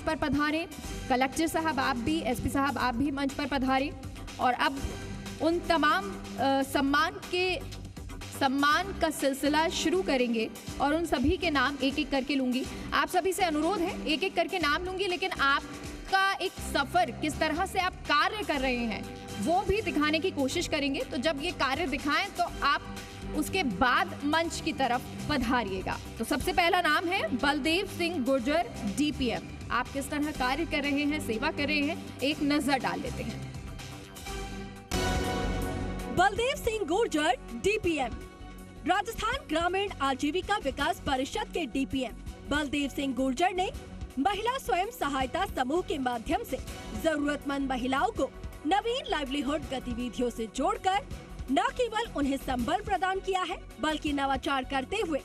पर पधारें। कलेक्टर साहब आप भी, एसपी साहब आप भी मंच पर पधारें। और अब उन तमाम सम्मान का सिलसिला शुरू करेंगे और उन सभी के नाम एक एक करके लूंगी। आप सभी से अनुरोध है, एक एक करके नाम लूंगी, लेकिन आपका एक सफर, किस तरह से आप कार्य कर रहे हैं, वो भी दिखाने की कोशिश करेंगे। तो जब ये कार्य दिखाएं तो आप उसके बाद मंच की तरफ पधारिएगा। तो सबसे पहला नाम है बलदेव सिंह गुर्जर, डीपीएम। आप किस तरह कार्य कर रहे हैं, सेवा कर रहे हैं, एक नजर डाल लेते हैं। बलदेव सिंह गुर्जर, डीपीएम। राजस्थान ग्रामीण आजीविका विकास परिषद के डीपीएम बलदेव सिंह गुर्जर ने महिला स्वयं सहायता समूह के माध्यम से जरूरतमंद महिलाओं को नवीन लाइवलीहुड गतिविधियों से जोड़कर न केवल उन्हें संबल प्रदान किया है, बल्कि नवाचार करते हुए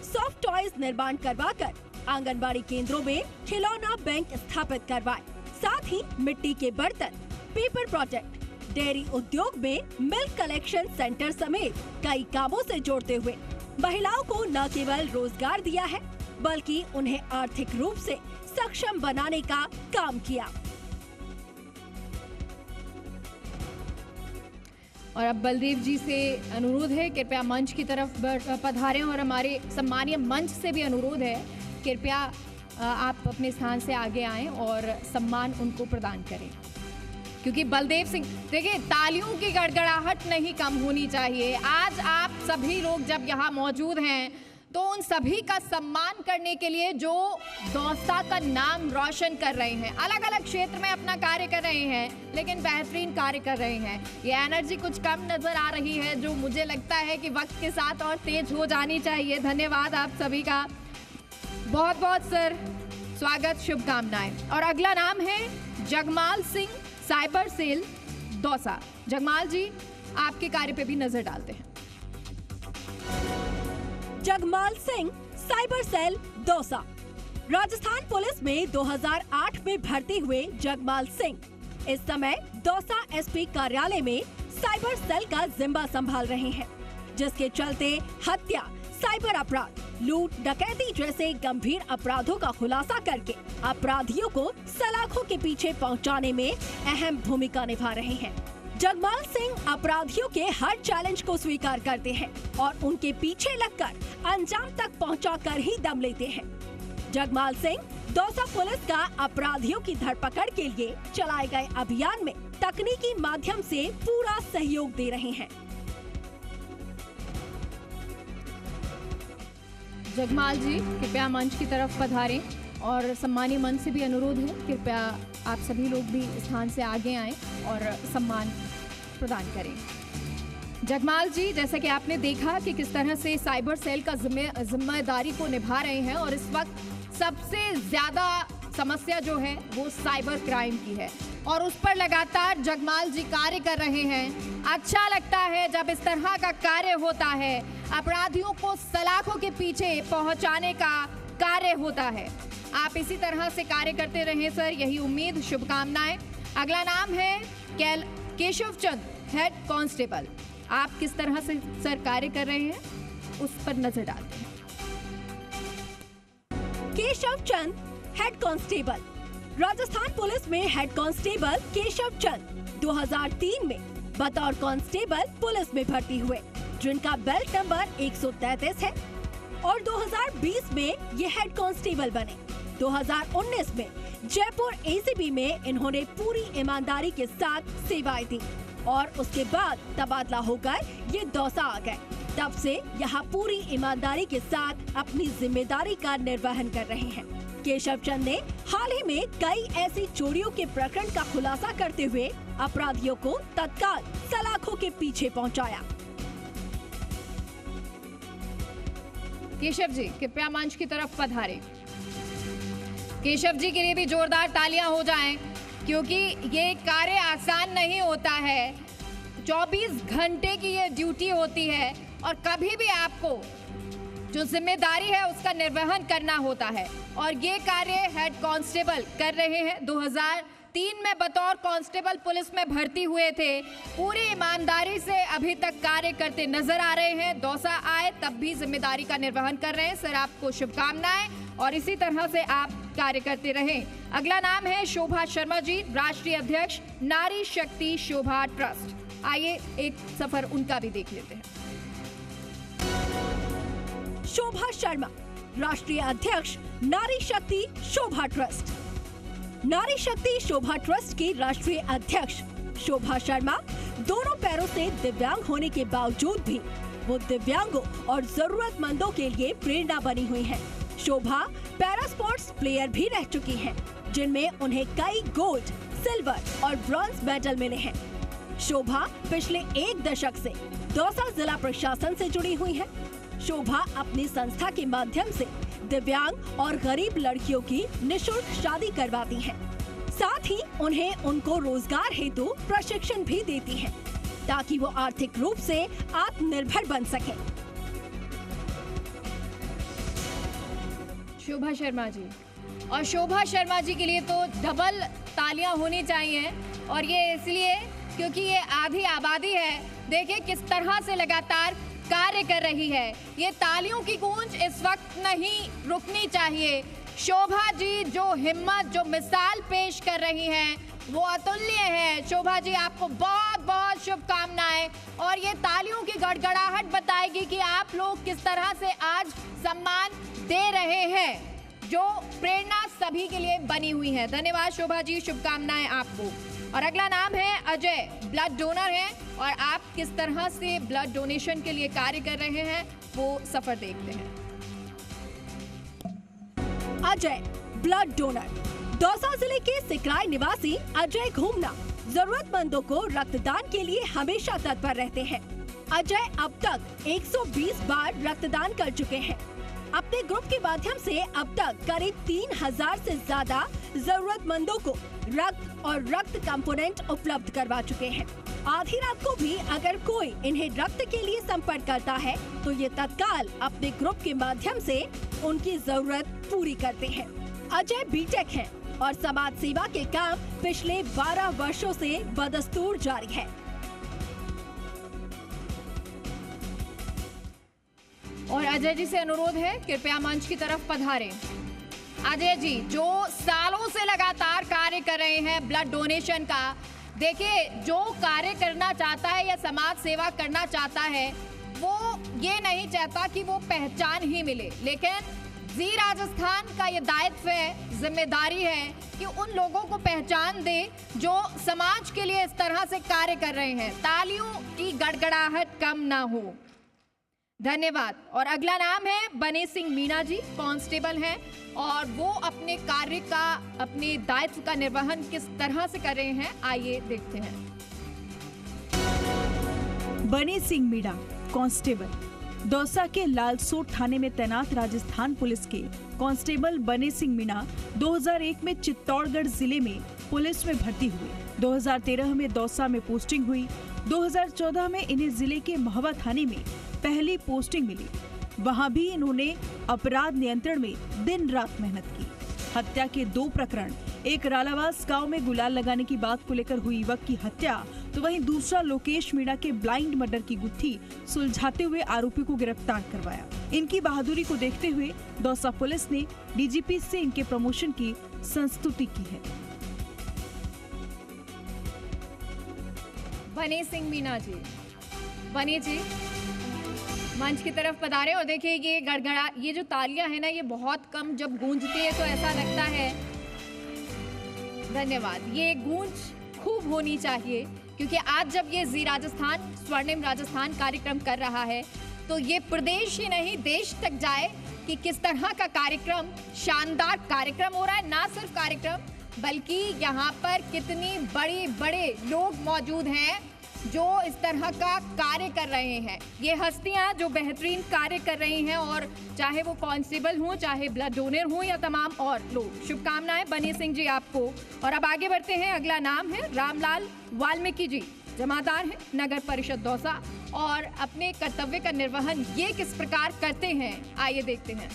सॉफ्ट टॉयज निर्माण करवाकर आंगनबाड़ी केंद्रों में खिलौना बैंक स्थापित करवाए। साथ ही मिट्टी के बर्तन, पेपर प्रोजेक्ट, डेयरी उद्योग में मिल्क कलेक्शन सेंटर समेत कई कामों से जोड़ते हुए महिलाओं को न केवल रोजगार दिया है, बल्कि उन्हें आर्थिक रूप से सक्षम बनाने का काम किया। और अब बलदेव जी से अनुरोध है, कृपया मंच की तरफ पधारें। और हमारे सम्मानीय मंच से भी अनुरोध है, कृपया आप अपने स्थान से आगे आएं और सम्मान उनको प्रदान करें। क्योंकि बलदेव सिंह, देखिए, तालियों की गड़गड़ाहट नहीं कम होनी चाहिए। आज आप सभी लोग जब यहाँ मौजूद हैं तो उन सभी का सम्मान करने के लिए जो दौसा का नाम रोशन कर रहे हैं, अलग अलग क्षेत्र में अपना कार्य कर रहे हैं, लेकिन बेहतरीन कार्य कर रहे हैं। ये एनर्जी कुछ कम नजर आ रही है, जो मुझे लगता है कि वक्त के साथ और तेज हो जानी चाहिए। धन्यवाद आप सभी का, बहुत बहुत सर, स्वागत, शुभकामनाएं। और अगला नाम है जगमाल सिंह, साइबर सेल, दौसा। जगमाल जी, आपके कार्य पे भी नजर डालते हैं। Jagmal Singh, cyber cell, Dausa. Rajasthan police में 2008 में भर्ती हुए जगमाल सिंह इस समय दौसा एसपी कार्यालय में साइबर सेल का जिम्मा संभाल रहे हैं, जिसके चलते हत्या, साइबर अपराध, लूट, डकैती जैसे गंभीर अपराधों का खुलासा करके अपराधियों को सलाखों के पीछे पहुंचाने में अहम भूमिका निभा रहे हैं। जगमाल सिंह अपराधियों के हर चैलेंज को स्वीकार करते हैं और उनके पीछे लगकर अंजाम तक पहुंचाकर ही दम लेते हैं। जगमाल सिंह दौसा पुलिस का अपराधियों की धरपकड़ के लिए चलाए गए अभियान में तकनीकी माध्यम से पूरा सहयोग दे रहे हैं। जगमाल जी, कृपया मंच की तरफ पधारें। और सम्मानीय मंच से भी अनुरोध है, कृपया आप सभी लोग भी स्थान से आगे आएं और सम्मान प्रदान करें। जगमाल जी, जैसा कि आपने देखा कि किस तरह से साइबर सेल का जिम्मेदारी को निभा रहे हैं, और इस वक्त सबसे ज्यादा समस्या जो है वो साइबर क्राइम की है, और उस पर लगातार जगमाल जी कार्य कर रहे हैं। अच्छा लगता है जब इस तरह का कार्य होता है, अपराधियों को सलाखों के पीछे पहुंचाने का कार्य होता है। आप इसी तरह से कार्य करते रहें सर, यही उम्मीद, शुभकामनाएं। अगला नाम है केशव चंद, हेड कांस्टेबल। आप किस तरह से सर कार्य कर रहे हैं, उस पर नजर डालते हैं। केशव चंद, हेड कांस्टेबल। राजस्थान पुलिस में हेड कांस्टेबल केशव चंद 2003 में बतौर कांस्टेबल पुलिस में भर्ती हुए, जिनका बेल्ट नंबर 133 है, और 2020 में ये हेड कांस्टेबल बने। 2019 में जयपुर एसीबी में इन्होंने पूरी ईमानदारी के साथ सेवाएं दी, और उसके बाद तबादला होकर ये दौसा आ गए। तब से यहाँ पूरी ईमानदारी के साथ अपनी जिम्मेदारी का निर्वहन कर रहे हैं। केशव चंद ने हाल ही में कई ऐसी चोरियों के प्रकरण का खुलासा करते हुए अपराधियों को तत्काल सलाखों के पीछे पहुंचाया। केशव जी, कृपया मंच की तरफ पधारें। केशव जी के लिए भी जोरदार तालियां हो जाएं, क्योंकि ये कार्य आसान नहीं होता है। 24 घंटे की ये ड्यूटी होती है, और कभी भी आपको जो जिम्मेदारी है उसका निर्वहन करना होता है, और ये कार्य हेड कांस्टेबल कर रहे हैं। 2003 में बतौर कांस्टेबल पुलिस में भर्ती हुए थे, पूरी ईमानदारी से अभी तक कार्य करते नजर आ रहे हैं। दौसा आए तब भी जिम्मेदारी का निर्वहन कर रहे हैं। सर, आपको शुभकामनाएं। और इसी तरह से आप कार्य करते रहें। अगला नाम है शोभा शर्मा जी, राष्ट्रीय अध्यक्ष नारी शक्ति शोभा ट्रस्ट। आइए एक सफर उनका भी देख लेते हैं। शोभा शर्मा, राष्ट्रीय अध्यक्ष नारी शक्ति शोभा ट्रस्ट। नारी शक्ति शोभा ट्रस्ट की राष्ट्रीय अध्यक्ष शोभा शर्मा दोनों पैरों से दिव्यांग होने के बावजूद भी वो दिव्यांगों और जरूरतमंदों के लिए प्रेरणा बनी हुई हैं। शोभा पैरा स्पोर्ट्स प्लेयर भी रह चुकी हैं, जिनमें उन्हें कई गोल्ड, सिल्वर और ब्रॉन्ज मेडल मिले हैं। शोभा पिछले 1 दशक से दौसा जिला प्रशासन से जुड़ी हुई है। शोभा अपनी संस्था के माध्यम से दिव्यांग और गरीब लड़कियों की निशुल्क शादी करवाती हैं। साथ ही उन्हें उनको रोजगार हेतु प्रशिक्षण भी देती हैं, ताकि वो आर्थिक रूप से आत्मनिर्भर बन सके। शोभा शर्मा जी, और शोभा शर्मा जी के लिए तो डबल तालियां होनी चाहिए, और ये इसलिए क्योंकि ये आधी आबादी है। देखिए किस तरह से लगातार कार्य कर रही है। ये तालियों की गूंज इस वक्त नहीं रुकनी चाहिए। शोभा जी जो हिम्मत, जो मिसाल पेश कर रही हैं, वो अतुल्य है। शोभा जी आपको बहुत बहुत शुभकामनाएं, और ये तालियों की गड़गड़ाहट बताएगी कि आप लोग किस तरह से आज सम्मान दे रहे हैं, जो प्रेरणा सभी के लिए बनी हुई है। धन्यवाद शोभा जी, शुभकामनाएं आपको। और अगला नाम है अजय, ब्लड डोनर हैं, और आप किस तरह से ब्लड डोनेशन के लिए कार्य कर रहे हैं वो सफर देखते हैं। Ajay, blood donor. दौसा जिले के सिकराय निवासी अजय घूमना जरूरतमंदों को रक्तदान के लिए हमेशा तत्पर रहते हैं। अजय अब तक 120 बार रक्तदान कर चुके हैं। अपने ग्रुप के माध्यम से अब तक करीब 3000 से ज्यादा जरूरतमंदों को रक्त और रक्त कंपोनेंट उपलब्ध करवा चुके हैं। आधी रात को भी अगर कोई इन्हें रक्त के लिए संपर्क करता है तो ये तत्काल अपने ग्रुप के माध्यम से उनकी जरूरत पूरी करते हैं। अजय बीटेक हैं और समाज सेवा के काम पिछले 12 वर्षों से बदस्तूर जारी है। और अजय जी से अनुरोध है, कृपया मंच की तरफ पधारें। अजय जी जो सालों से लगातार कार्य कर रहे हैं ब्लड डोनेशन का। देखिए जो कार्य करना चाहता है या समाज सेवा करना चाहता है, वो ये नहीं चाहता कि वो पहचान ही मिले, लेकिन जी राजस्थान का ये दायित्व है, जिम्मेदारी है कि उन लोगों को पहचान दे जो समाज के लिए इस तरह से कार्य कर रहे हैं। तालियों की गड़गड़ाहट कम ना हो। धन्यवाद। और अगला नाम है बने सिंह मीणा जी, कांस्टेबल हैं, और वो अपने कार्य का, अपने दायित्व का निर्वहन किस तरह से कर रहे हैं, आइए देखते हैं। बने सिंह मीणा, कांस्टेबल। दौसा के लालसोट थाने में तैनात राजस्थान पुलिस के कांस्टेबल बने सिंह मीणा 2001 में चित्तौड़गढ़ जिले में पुलिस में भर्ती हुए। 2013 में दौसा में पोस्टिंग हुई। 2014 में इन्हें जिले के महुआ थाने में पहली पोस्टिंग मिली। वहां भी इन्होंने अपराध नियंत्रण में दिन रात मेहनत की। हत्या के 2 प्रकरण, एक रालावास गांव में गुलाल लगाने की बात को लेकर हुई युवक की हत्या, तो वहीं दूसरा लोकेश मीणा के ब्लाइंड मर्डर की गुत्थी सुलझाते हुए आरोपी को गिरफ्तार करवाया। इनकी बहादुरी को देखते हुए दौसा पुलिस ने डीजीपी से इनके प्रमोशन की संस्तुति की है। बने सिंह मीणा जी, बने जी मंच की तरफ पधारे। और देखिए ये गड़गड़ा, ये जो तालियां है ना, ये बहुत कम जब गूंजती है तो ऐसा लगता है। धन्यवाद। ये गूंज खूब होनी चाहिए, क्योंकि आज जब ये जी राजस्थान, स्वर्णिम राजस्थान कार्यक्रम कर रहा है, तो ये प्रदेश ही नहीं देश तक जाए कि किस तरह का कार्यक्रम, शानदार कार्यक्रम हो रहा है। ना सिर्फ कार्यक्रम, बल्कि यहाँ पर कितनी बड़े लोग मौजूद हैं जो इस तरह का कार्य कर रहे हैं। ये हस्तियां जो बेहतरीन कार्य कर रही हैं, और चाहे वो कांस्टेबल हों, चाहे ब्लड डोनर हों, या तमाम और लोग। शुभकामनाएं बने सिंह जी आपको। और अब आगे बढ़ते हैं। अगला नाम है रामलाल वाल्मीकि जी, जमादार हैं, नगर परिषद दौसा, और अपने कर्तव्य का निर्वहन ये किस प्रकार करते हैं, आइए देखते हैं।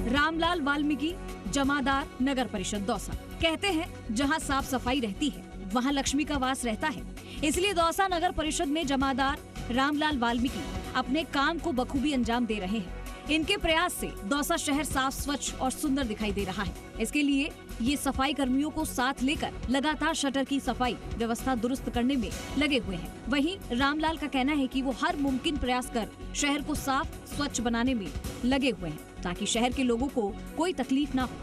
रामलाल वाल्मीकि, जमादार, नगर परिषद दौसा। कहते हैं जहां साफ सफाई रहती है वहां लक्ष्मी का वास रहता है। इसलिए दौसा नगर परिषद में जमादार रामलाल वाल्मीकि अपने काम को बखूबी अंजाम दे रहे हैं। इनके प्रयास से दौसा शहर साफ, स्वच्छ और सुंदर दिखाई दे रहा है। इसके लिए ये सफाई कर्मियों को साथ लेकर लगातार शटर की सफाई व्यवस्था दुरुस्त करने में लगे हुए हैं। वहीं रामलाल का कहना है कि वो हर मुमकिन प्रयास कर शहर को साफ, स्वच्छ बनाने में लगे हुए हैं ताकि शहर के लोगों को कोई तकलीफ ना हो।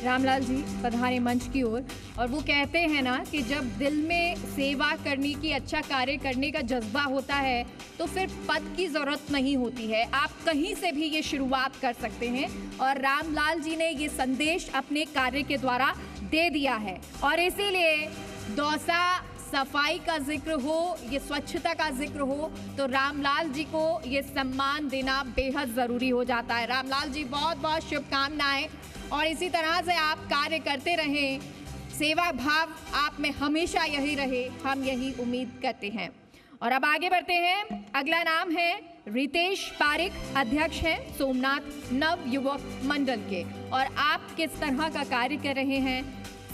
रामलाल जी पधारे मंच की ओर। और वो कहते हैं ना कि जब दिल में सेवा करने की, अच्छा कार्य करने का जज्बा होता है तो फिर पद की ज़रूरत नहीं होती है, आप कहीं से भी ये शुरुआत कर सकते हैं। और रामलाल जी ने ये संदेश अपने कार्य के द्वारा दे दिया है। और इसीलिए दौसा सफाई का जिक्र हो, ये स्वच्छता का जिक्र हो, तो रामलाल जी को ये सम्मान देना बेहद ज़रूरी हो जाता है। रामलाल जी बहुत बहुत शुभकामनाएं और इसी तरह से आप कार्य करते रहें, सेवा भाव आप में हमेशा यही रहे, हम यही उम्मीद करते हैं। और अब आगे बढ़ते हैं। अगला नाम है रितेश पारिक, अध्यक्ष हैं सोमनाथ नव युवक मंडल के। और आप किस तरह का कार्य कर रहे हैं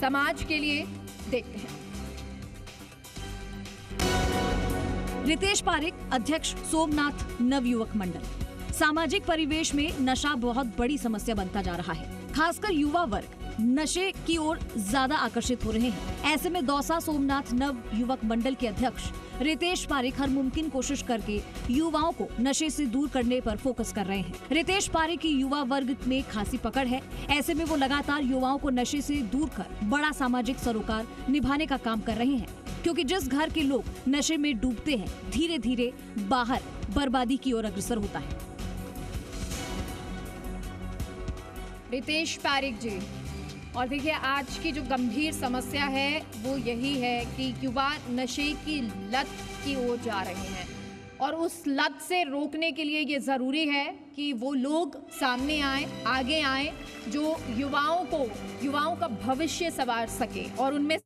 समाज के लिए, देखते हैं। रितेश पारिक, अध्यक्ष सोमनाथ नव युवक मंडल। सामाजिक परिवेश में नशा बहुत बड़ी समस्या बनता जा रहा है। खासकर युवा वर्ग नशे की ओर ज्यादा आकर्षित हो रहे हैं। ऐसे में दौसा सोमनाथ नव युवक मंडल के अध्यक्ष रितेश पारिक हर मुमकिन कोशिश करके युवाओं को नशे से दूर करने पर फोकस कर रहे हैं। रितेश पारिक की युवा वर्ग में खासी पकड़ है। ऐसे में वो लगातार युवाओं को नशे से दूर कर बड़ा सामाजिक सरोकार निभाने का काम कर रहे हैं, क्योंकि जिस घर के लोग नशे में डूबते हैं, धीरे धीरे बाहर बर्बादी की ओर अग्रसर होता है। रितेश पारिक जी, और देखिए आज की जो गंभीर समस्या है वो यही है कि युवा नशे की लत की ओर जा रहे हैं। और उस लत से रोकने के लिए ये ज़रूरी है कि वो लोग सामने आए, आगे आए, जो युवाओं का भविष्य संवार सके और उनमें